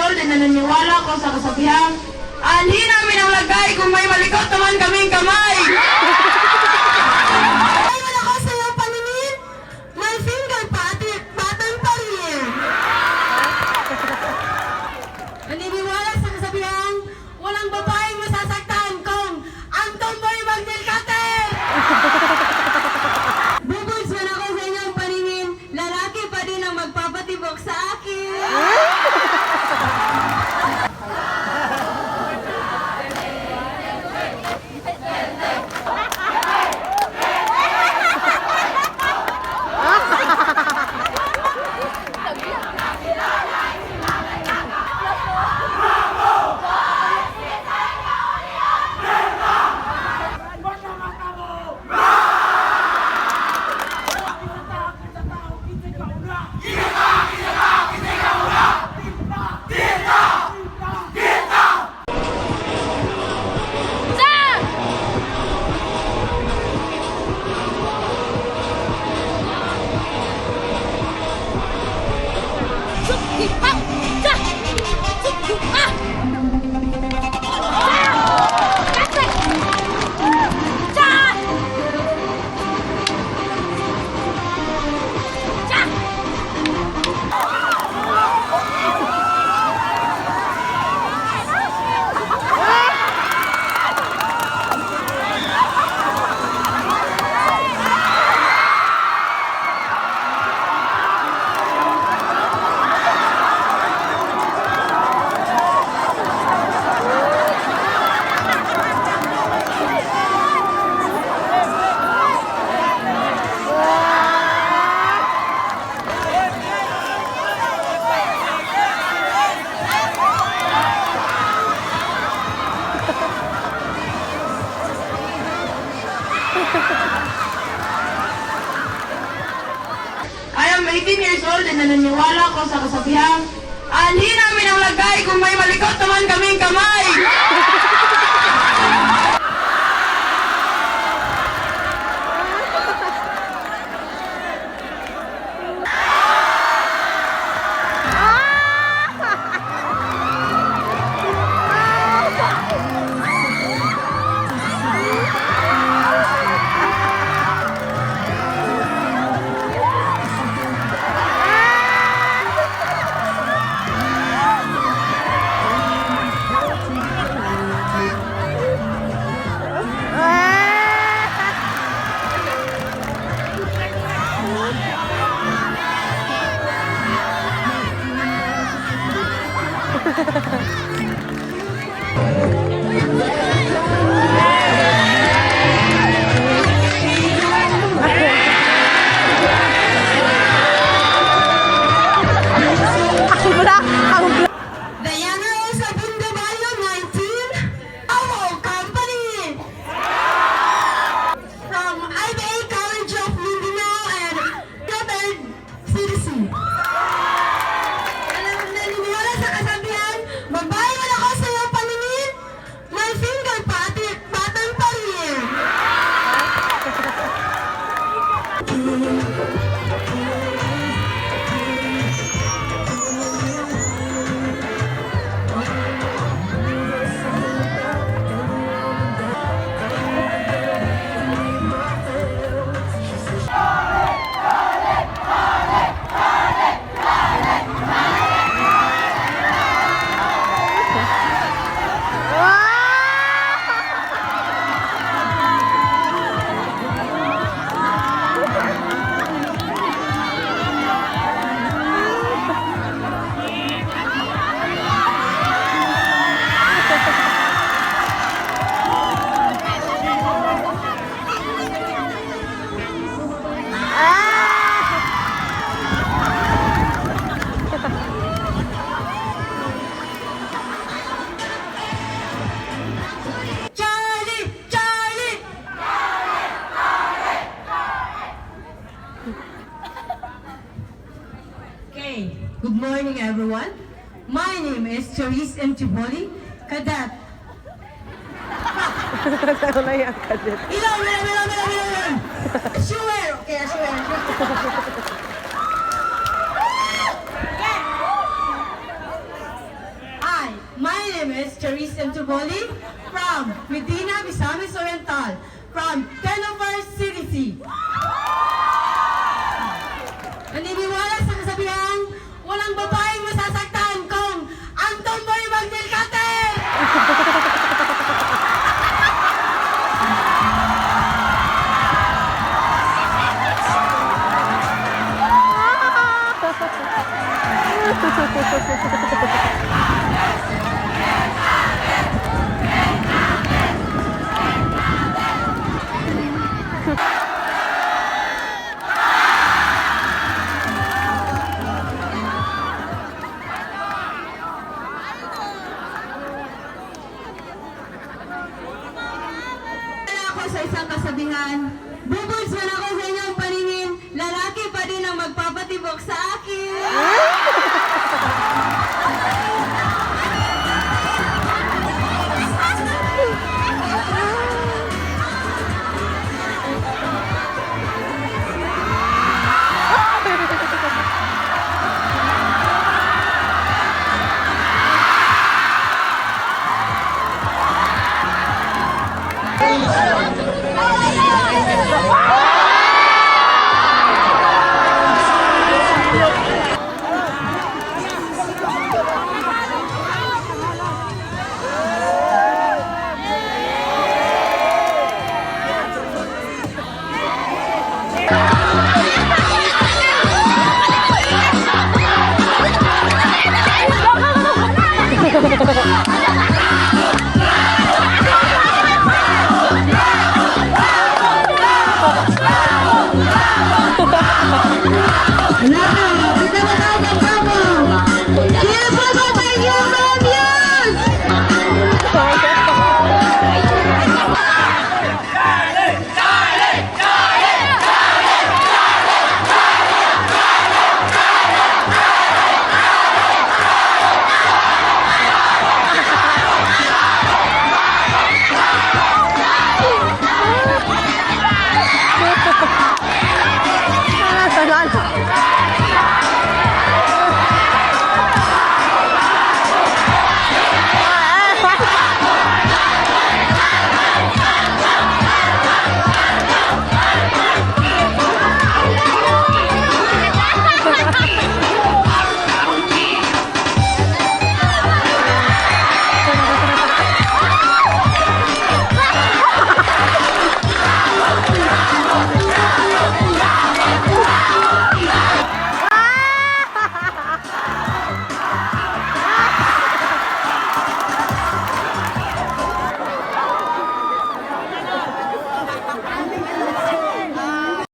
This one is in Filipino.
old and naniniwala ko sa kasabihang, anhi namin ang lagay kung may malikot naman kaming kamay. Ayun ako sa iyong paningin, my finger button pa rin. Naniniwala sa kasabihang, walang babaeng masasaktan kung ang tomboy magnilkate. Bubuds man ako sa inyong paningin, lalaki pa din ang magpapatibok sa akin. I am 18 years old and naniniwala ko sa kasabihang, anhi namin ang lagay kung may malikot naman kaming kamay. Diana Rosa Bundabayo, 19, our company. From IBA College of Mindanao and retired citizen. Naniniwala sa kasabihan, babae man ako sa iyong paningin, my finger button pa rin. Okay, good morning everyone. My name is Charisse M. Chiboli, Cadet. Ilan. Sure, okay, sure. Luboli. From Medina, Misamis Oriental. From Tenover City. Naniniwala sa kasabihan, walang babaeng masasaktan kung ang tomboy magnilkate! Ha ha ha ha!